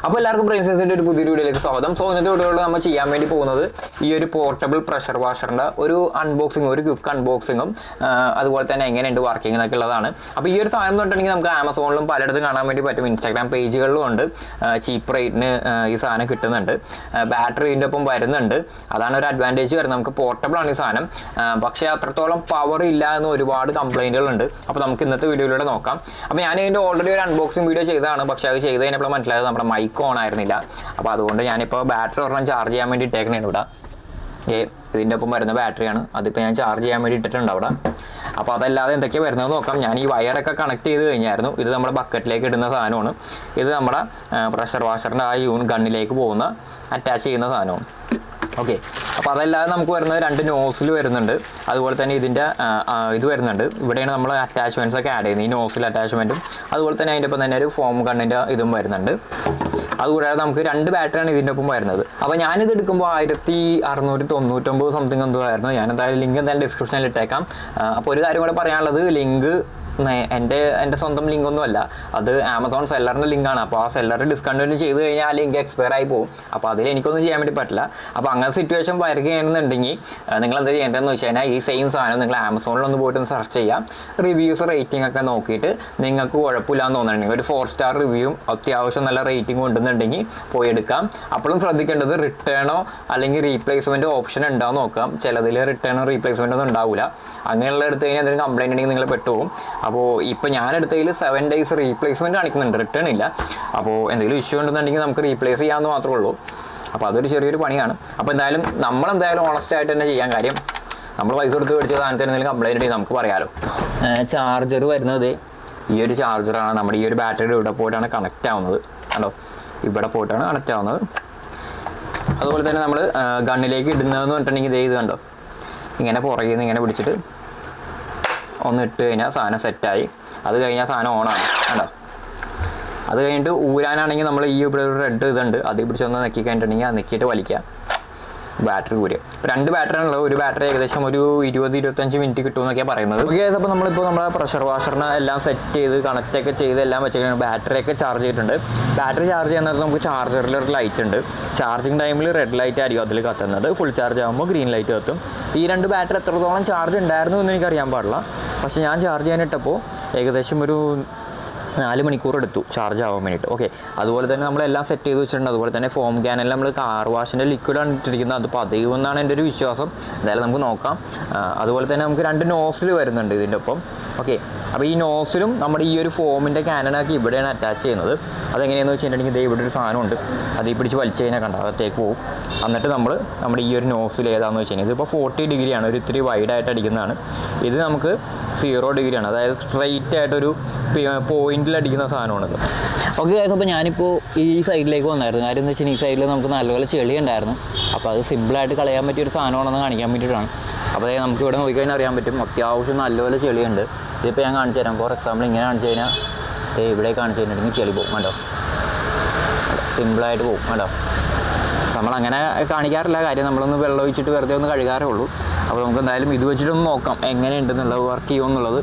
അപ്പോൾ എല്ലാവർക്കും ബ്രെയിൻസിന്റെ ഒരു പുതിയ വീഡിയോയിലേക്ക് സ്വാഗതം. സോ ഇന്നത്തെ വീഡിയോയിൽ നമ്മൾ ചെയ്യാൻ വേണ്ടി പോകുന്നത് ഈ ഒരു പോർട്ടബിൾ പ്രഷർ വാഷറിന്റെ ഒരു അൺബോക്സിംഗ്, ഒരു ക്വിക്ക് അൺബോക്സിങ്ങും അതുപോലെ തന്നെ എങ്ങനെയുണ്ട് വർക്കിംഗ് എന്നൊക്കെ ഉള്ളതാണ്. അപ്പോൾ ഈ ഒരു സാധനം എന്ന് പറഞ്ഞിട്ടുണ്ടെങ്കിൽ നമുക്ക് ആമസോണിലും പലയിടത്തും കാണാൻ വേണ്ടി പറ്റും, ഇൻസ്റ്റാഗ്രാം പേജുകളിലും ഉണ്ട്. ചീപ്പ് റേറ്റിന് ഈ സാധനം കിട്ടുന്നുണ്ട്, ബാറ്ററിൻ്റെ ഒപ്പം വരുന്നുണ്ട്. അതാണ് ഒരു അഡ്വാൻറ്റേജ് വരുന്നത്. നമുക്ക് പോർട്ടബിൾ ആണ് ഈ സാധനം, പക്ഷേ അത്രത്തോളം പവർ ഇല്ല എന്ന് ഒരുപാട് കംപ്ലൈൻറ്റുകളുണ്ട്. അപ്പോൾ നമുക്ക് ഇന്നത്തെ വീഡിയോയിലൂടെ നോക്കാം. അപ്പോൾ ഞാൻ ഇതിൻ്റെ ഓൾറെഡി ഒരു അൺബോക്സിംഗ് വീഡിയോ ചെയ്തതാണ്, പക്ഷേ അത് ചെയ്ത് കഴിഞ്ഞപ്പോൾ മനസ്സിലായത് നമ്മുടെ മൈക്ക് ഓൺ ആയിരുന്നില്ല. അപ്പോൾ അതുകൊണ്ട് ഞാനിപ്പോൾ ബാറ്ററി ഒരെണ്ണം ചാർജ് ചെയ്യാൻ വേണ്ടി ഇട്ടേക്കണേണ് ഇവിടെ. ഇതിൻ്റെ ഒപ്പം വരുന്ന ബാറ്ററിയാണ്, അതിപ്പോൾ ഞാൻ ചാർജ് ചെയ്യാൻ വേണ്ടി ഇട്ടിട്ടുണ്ട് അവിടെ. അപ്പോൾ അതല്ലാതെ എന്തൊക്കെയാണ് വരുന്നത് നോക്കാം. ഞാൻ ഈ വയറൊക്കെ കണക്ട് ചെയ്ത് കഴിഞ്ഞായിരുന്നു. ഇത് നമ്മുടെ ബക്കറ്റിലേക്ക് ഇടുന്ന സാധനമാണ്. ഇത് നമ്മുടെ പ്രഷർ വാഷറിൻ്റെ ആ ഗണ്ണിലേക്ക് പോകുന്ന അറ്റാച്ച് ചെയ്യുന്ന സാധനമാണ്. ഓക്കെ, അപ്പോൾ അതല്ലാതെ നമുക്ക് വരുന്നത് 2 നോസിൽ വരുന്നുണ്ട്. അതുപോലെ തന്നെ ഇതിൻ്റെ ഇത് വരുന്നുണ്ട്. ഇവിടെയാണ് നമ്മൾ അറ്റാച്ച്മെൻറ്റ്സ് ഒക്കെ ആഡ് ചെയ്യുന്നത്, ഈ നോസിൽ അറ്റാച്ച്മെൻറ്റും. അതുപോലെ തന്നെ അതിൻ്റെ ഒപ്പം തന്നെ ഒരു ഫോം ഗണ്ണിൻ്റെ ഇതും വരുന്നുണ്ട്. അതുകൂടാതെ നമുക്ക് 2 ബാറ്ററിയാണ് ഇതിൻ്റെ ഒപ്പം വരുന്നത്. അപ്പോൾ ഞാനിത് എടുക്കുമ്പോൾ 1699 സംതിങ് എന്തോ ആയിരുന്നു. ഞാൻ എന്തായാലും ലിങ്ക് എന്തായാലും ഡിസ്ക്രിപ്ഷനിൽ ഇട്ടേക്കാം. അപ്പോൾ ഒരു കാര്യം കൂടെ പറയാനുള്ളത്, ലിങ്ക് എൻ്റെ സ്വന്തം ലിങ്കൊന്നുമല്ല, അത് ആമസോൺ സെല്ലറിൻ്റെ ലിങ്കാണ്. അപ്പോൾ ആ സെല്ലർ ഡിസ്കണ്ടിന്യൂ ചെയ്ത് കഴിഞ്ഞാൽ ആ ലിങ്ക് എക്സ്പയർ ആയി പോകും. അപ്പോൾ അതിൽ എനിക്കൊന്നും ചെയ്യാൻ വേണ്ടി പറ്റില്ല. അപ്പോൾ അങ്ങനെ സിറ്റുവേഷൻ വരികയാണെന്നുണ്ടെങ്കിൽ നിങ്ങൾ എന്താ ചെയ്യേണ്ടതെന്ന് വെച്ച് കഴിഞ്ഞാൽ ഈ സെയിം സാധനം നിങ്ങൾ ആമസോണിലൊന്ന് പോയിട്ട് സെർച്ച് ചെയ്യാം. റിവ്യൂസ് റേറ്റിംഗ് ഒക്കെ നോക്കിയിട്ട് നിങ്ങൾക്ക് കുഴപ്പമില്ലാന്ന് തോന്നുന്നുണ്ടെങ്കിൽ ഒരു 4 സ്റ്റാർ റിവ്യൂവും അത്യാവശ്യം നല്ല റേറ്റിംഗും ഉണ്ടെന്നുണ്ടെങ്കിൽ പോയി എടുക്കാം. അപ്പോഴും ശ്രദ്ധിക്കേണ്ടത് റിട്ടേണോ അല്ലെങ്കിൽ റീപ്ലേസ്മെൻറ്റ് ഓപ്ഷൻ ഉണ്ടാവും നോക്കാം. ചിലതിൽ റിട്ടേണോ റീപ്ലേസ്മെൻറ്റ് ഒന്നും ഉണ്ടാവില്ല. അങ്ങനെയുള്ള എടുത്ത് കഴിഞ്ഞാൽ എന്തെങ്കിലും കംപ്ലൈൻറ്റ് ഉണ്ടെങ്കിൽ നിങ്ങൾ പെട്ടുപോകും. അപ്പോൾ ഇപ്പോൾ ഞാൻ എടുത്തതിൽ 7 days റീപ്ലേസ്മെൻറ്റ് കാണിക്കുന്നുണ്ട്, റിട്ടേൺ ഇല്ല. അപ്പോൾ എന്തെങ്കിലും ഇഷ്യൂ ഉണ്ടെന്നുണ്ടെങ്കിൽ നമുക്ക് റീപ്ലേസ് ചെയ്യാമെന്ന് മാത്രമേ ഉള്ളൂ. അപ്പോൾ അതൊരു ചെറിയൊരു പണിയാണ്. അപ്പോൾ നമ്മളെന്തായാലും ഓണസ്റ്റ് ആയിട്ട് തന്നെ ചെയ്യാൻ കാര്യം, നമ്മൾ പൈസ കൊടുത്ത് മേടിച്ച സാധനത്തിന് എന്തെങ്കിലും കംപ്ലൈൻറ്റ് ഉണ്ടെങ്കിൽ നമുക്ക് പറയാമല്ലോ. ചാർജർ വരുന്നത് ഈ ഒരു ചാർജറാണ്. നമ്മുടെ ഈ ഒരു ബാറ്ററിയുടെ ഇവിടെ പോയിട്ടാണ് കണക്റ്റ് ആവുന്നത്. കണ്ടോ, ഇവിടെ പോയിട്ടാണ് കണക്റ്റ് ആവുന്നത്. അതുപോലെ തന്നെ നമ്മൾ ഗണ്ണിലേക്ക് ഇടുന്നതെന്ന് പറഞ്ഞിട്ടുണ്ടെങ്കിൽ ഇത് കണ്ടോ, ഇങ്ങനെ പുറകിൽ നിന്ന് ഇങ്ങനെ പിടിച്ചിട്ട് ഒന്ന് ഇട്ട് കഴിഞ്ഞാൽ സാധനം സെറ്റായി. അത് കഴിഞ്ഞാൽ സാധനം ഓണാണ്. കണ്ടോ, അത് കഴിഞ്ഞിട്ട് ഊരാനാണെങ്കിൽ നമ്മൾ ഈ ഇവിടെ ഒരു റെഡ് ഇതുണ്ട്, അത് പിടിച്ചൊന്ന് നെക്കി കഴിഞ്ഞിട്ടുണ്ടെങ്കിൽ അത് നെക്കിയിട്ട് വലിക്കുക, ബാറ്ററി ഊരുക. 2 ബാറ്ററിയാണുള്ളത്. ഒരു ബാറ്ററി ഏകദേശം ഒരു 20-25 മിനിറ്റ് കിട്ടുമെന്നൊക്കെയാണ് പറയുന്നത്. അപ്പോൾ നമ്മളിപ്പോൾ നമ്മുടെ പ്രഷർ വാഷറിനെ എല്ലാം സെറ്റ് ചെയ്ത് കണക്റ്റൊക്കെ ചെയ്ത് എല്ലാം വെച്ചിട്ട് ബാറ്ററിയൊക്കെ ചാർജ് ചെയ്തിട്ടുണ്ട്. ബാറ്ററി ചാർജ് ചെയ്യുന്നത് നമുക്ക് ചാർജറിൽ ഒരു ലൈറ്റ് ഉണ്ട്. ചാർജിങ് ടൈമിൽ റെഡ് ലൈറ്റ് ആയിരിക്കും അതിൽ കത്തുന്നത്. ഫുൾ ചാർജ് ആകുമ്പോൾ ഗ്രീൻ ലൈറ്റ് കത്തും. ഈ 2 ബാറ്ററി എത്രത്തോളം ചാർജ് ഉണ്ടായിരുന്നു എന്ന് എനിക്കറിയാൻ പാടില്ല. പക്ഷേ ഞാൻ ചാർജ് ചെയ്യാനിട്ടപ്പോൾ ഏകദേശം ഒരു 4 മണിക്കൂർ എടുത്തു ചാർജ് ആവാൻ വേണ്ടിയിട്ട്. ഓക്കെ, അതുപോലെ തന്നെ നമ്മളെല്ലാം സെറ്റ് ചെയ്ത് വെച്ചിട്ടുണ്ട്. അതുപോലെ തന്നെ ഫോം ക്യാനെല്ലാം നമ്മൾ കാർ വാഷിൻ്റെ ലിക്വിഡാണ് ഇട്ടിരിക്കുന്നത്. അത് പതിവെന്നാണ് എൻ്റെ ഒരു വിശ്വാസം. എന്തായാലും നമുക്ക് നോക്കാം. അതുപോലെ തന്നെ നമുക്ക് 2 നോസിൽ വരുന്നുണ്ട് ഇതിൻ്റെ ഒപ്പം. ഓക്കെ, അപ്പോൾ ഈ നോസിലും നമ്മുടെ ഈ ഒരു ഫോമിൻ്റെ ക്യാനൊക്കെ ഇവിടെയാണ് അറ്റാച്ച് ചെയ്യുന്നത്. അതെങ്ങനെയാണെന്ന് വെച്ചിട്ടുണ്ടെങ്കിൽ ഇവിടെ ഒരു സാധനമുണ്ട്, അത് ഈ പിടിച്ച് വലിച്ചു കഴിഞ്ഞാൽ കണ്ട അകത്തേക്ക് പോകും. എന്നിട്ട് നമ്മുടെ ഈ ഒരു നോസിൽ ഏതാണെന്ന് വെച്ച് കഴിഞ്ഞാൽ ഇതിപ്പോൾ 40 ഡിഗ്രിയാണ്, ഒരു ഇത്തിരി വൈഡായിട്ട് അടിക്കുന്നതാണ്. ഇത് നമുക്ക് 0 ഡിഗ്രിയാണ്, അതായത് സ്ട്രെയിറ്റ് ആയിട്ടൊരു പോയിന്റിൽ അടിക്കുന്ന സാധനമാണിത്. ഓക്കെ ഗൈസ്, അപ്പോൾ ഞാനിപ്പോൾ ഈ സൈഡിലേക്ക് വന്നായിരുന്നു. കാര്യം എന്ന് വെച്ചാൽ ഈ സൈഡിൽ നമുക്ക് നല്ലപോലെ ചെളി ഉണ്ടായിരുന്നു. അപ്പോൾ അത് സിമ്പിളായിട്ട് കളയാൻ പറ്റിയൊരു സാധനമാണെന്ന് കാണിക്കാൻ വേണ്ടിയിട്ടാണ്. അപ്പോൾ നമുക്ക് ഇവിടെ നോക്കിക്കഴിഞ്ഞാൽ അറിയാൻ പറ്റും, അത്യാവശ്യം നല്ലപോലെ ചെളിയുണ്ട്. ഇതിപ്പോൾ ഞാൻ കാണിച്ചു തരാം. ഫോർ എക്സാമ്പിൾ ഇങ്ങനെ കാണിച്ചു കഴിഞ്ഞാൽ ഇവിടെ കാണിച്ചു കഴിഞ്ഞിട്ടുണ്ടെങ്കിൽ ചെളി പോകും. കണ്ടോ, സിമ്പിളായിട്ട് പോകും. കണ്ടോ, നമ്മളങ്ങനെ കാണിക്കാറില്ല. കാര്യം നമ്മളൊന്ന് വെള്ളം ഒഴിച്ചിട്ട് വെറുതെ ഒന്ന് കഴുകാറേ ഉള്ളൂ. അപ്പോൾ നമുക്ക് എന്തായാലും ഇത് വെച്ചിട്ടൊന്ന് നോക്കാം എങ്ങനെയുണ്ടെന്നുള്ളത്, വർക്ക് ചെയ്യുമെന്നുള്ളത്.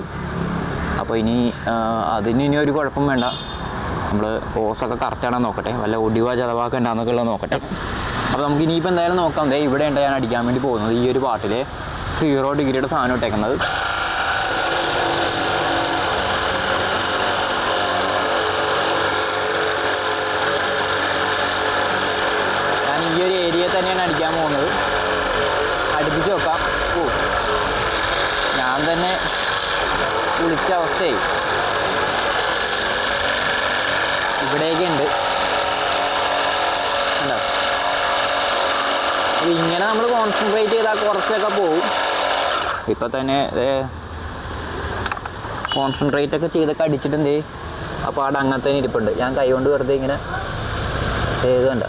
അപ്പോൾ ഇനി ഒരു കുഴപ്പം വേണ്ട. നമ്മൾ ഓസൊക്കെ കറക്റ്റാണെന്ന് നോക്കട്ടെ, വല്ല ഒടിവാ ചതവാക്കെ ഉണ്ടാകുന്നൊക്കെ ഉള്ളത് നോക്കട്ടെ. അപ്പോൾ നമുക്ക് ഇനിയിപ്പോൾ എന്തായാലും നോക്കാം. ഇവിടെ ഉണ്ട് ഞാൻ അടിക്കാൻ വേണ്ടി പോകുന്നത്. ഈ ഒരു പാട്ടിൽ 0 ഡിഗ്രിയുടെ സാധനം ഇട്ടേക്കുന്നത്. ഞാൻ ഈ ഒരു ഏരിയയിൽ തന്നെയാണ് അടിക്കാൻ പോകുന്നത്. അടുപ്പിച്ച് നോക്കാം. ഞാൻ തന്നെ കുളിച്ച അവസ്ഥയായി. ഇവിടെയൊക്കെ ഉണ്ട്. കണ്ടോ, അപ്പോൾ ഇങ്ങനെ നമ്മൾ കോൺസെൻട്രേറ്റ് ചെയ്താൽ കുറച്ചൊക്കെ പോകും. ഇപ്പം തന്നെ കോൺസെൻട്രേറ്റ് ഒക്കെ ചെയ്തൊക്കെ അടിച്ചിട്ടുണ്ട്. അപ്പോൾ അവിടെ അങ്ങനെ തന്നെ ഇരിപ്പുണ്ട്. ഞാൻ കൈ കൊണ്ട് വെറുതെ ഇങ്ങനെ കണ്ട.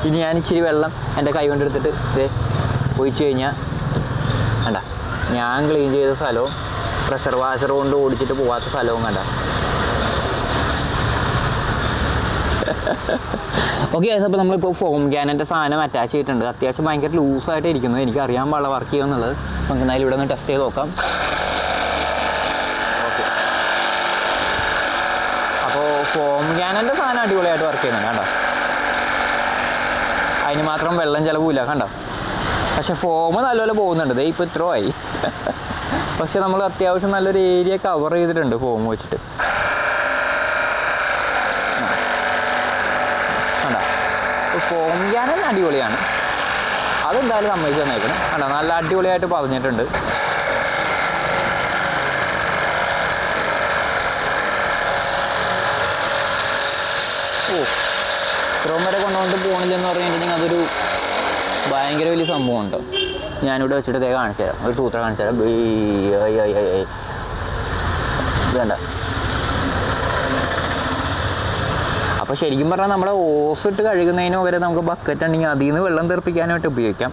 ഇനി ഞാൻ ഇച്ചിരി വെള്ളം എൻ്റെ കൈ കൊണ്ടെടുത്തിട്ട് ഒഴിച്ചു കഴിഞ്ഞാൽ കണ്ട, ഞാൻ ക്ലീൻ ചെയ്ത സ്ഥലവും പ്രഷർ വാഷർ കൊണ്ട് ഓടിച്ചിട്ട് പോകാത്ത സ്ഥലവും കണ്ട. ഓക്കെ, അപ്പോൾ നമ്മളിപ്പോൾ ഫോം ക്യാനിൻ്റെ സാധനം അറ്റാച്ച് ചെയ്തിട്ടുണ്ട്. അത്യാവശ്യം ഭയങ്കര ലൂസായിട്ട് ഇരിക്കുന്നത്. എനിക്ക് അറിയാൻ പാടില്ല വർക്ക് ചെയ്യുമെന്നുള്ളത്. നമുക്ക് എന്തായാലും ഇവിടെ നിന്ന് ടെസ്റ്റ് ചെയ്ത് നോക്കാം. വർക്ക് ചെയ്യുന്നുണ്ട് കണ്ടോ. അതിന് മാത്രം വെള്ളം ചിലവില്ല കണ്ടോ. പക്ഷെ ഫോം നല്ലപോലെ പോകുന്നുണ്ട്. ഇപ്പോൾ ഇത്ര ആയി. പക്ഷെ നമ്മൾ അത്യാവശ്യം നല്ലൊരു ഏരിയ കവർ ചെയ്തിട്ടുണ്ട് ഫോം വെച്ചിട്ട് കണ്ടോ. ഫോം ക്യാനൻ അടിപൊളിയാണ്, അതെന്തായാലും സമ്മതിച്ച് തന്നേക്കണം കണ്ടോ. നല്ല അടിപൊളിയായിട്ട് പറഞ്ഞിട്ടുണ്ട്. ഇത്രയും വരെ കൊണ്ടുകൊണ്ട് പോകണില്ലെന്ന് പറഞ്ഞിട്ടുണ്ടെങ്കിൽ അതൊരു ഭയങ്കര വലിയ സംഭവമുണ്ട്. ഞാനിവിടെ വെച്ചിട്ട് ദേ കാണിച്ചു തരാം, ഒരു സൂത്രം കാണിച്ചു തരാം. വേണ്ട. അപ്പോൾ ശരിക്കും പറഞ്ഞാൽ നമ്മുടെ ഓസ് ഇട്ട് കഴുകുന്നതിന് പകരം നമുക്ക് ബക്കറ്റ് ഉണ്ടെങ്കിൽ അതിൽ നിന്ന് വെള്ളം തെറിപ്പിക്കാനായിട്ട് ഉപയോഗിക്കാം.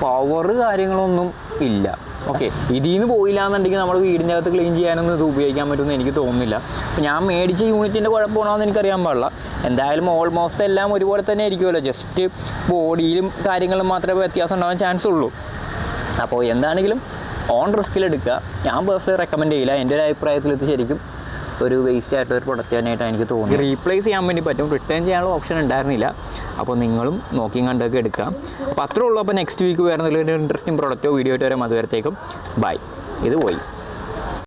പവർ കാര്യങ്ങളൊന്നും ഇല്ല. ഓക്കെ, ഇതിൽ നിന്ന് പോയില്ല എന്നുണ്ടെങ്കിൽ നമ്മൾ വീടിൻ്റെ അകത്ത് ക്ലീൻ ചെയ്യാനൊന്നും ഇത് ഉപയോഗിക്കാൻ പറ്റുമെന്ന് എനിക്ക് തോന്നുന്നില്ല. അപ്പോൾ ഞാൻ മേടിച്ച യൂണിറ്റിൻ്റെ കുഴപ്പമാണോയെന്ന് എനിക്കറിയാൻ പാടില്ല. എന്തായാലും ഓൾമോസ്റ്റ് എല്ലാം ഒരുപോലെ തന്നെ ആയിരിക്കുമല്ലോ, ജസ്റ്റ് ബോഡിയിലും കാര്യങ്ങളും മാത്രമേ വ്യത്യാസം ഉണ്ടാകാൻ ചാൻസ് ഉള്ളൂ. അപ്പോൾ എന്താണെങ്കിലും ഓൺ റിസ്കിലെടുക്കുക. ഞാൻ പേഴ്സണലി റെക്കമെൻഡ് ചെയ്യില്ല. എൻ്റെ ഒരു അഭിപ്രായത്തിൽ ഇത് ശരിക്കും ഒരു വേസ്റ്റ് ആയിട്ടുള്ള ഒരു പ്രൊഡക്റ്റ് തന്നെയായിട്ടാണ് എനിക്ക് തോന്നുന്നത്. റീപ്ലേസ് ചെയ്യാൻ വേണ്ടി പറ്റും, റിട്ടേൺ ചെയ്യാനുള്ള ഓപ്ഷൻ ഉണ്ടായിരുന്നില്ല. അപ്പോൾ നിങ്ങളും നോക്കിയും കണ്ടൊക്കെ എടുക്കാം. അപ്പോൾ അത്രേ ഉള്ളൂ. അപ്പോൾ നെക്സ്റ്റ് വീക്ക് വേറെ എന്തെങ്കിലും ഒരു ഇൻട്രസ്റ്റിംഗ് പ്രൊഡക്റ്റോ വീഡിയോ ആയിട്ട് വരാം. അതുവരത്തേക്കും ബൈ. ഇത് പോയി.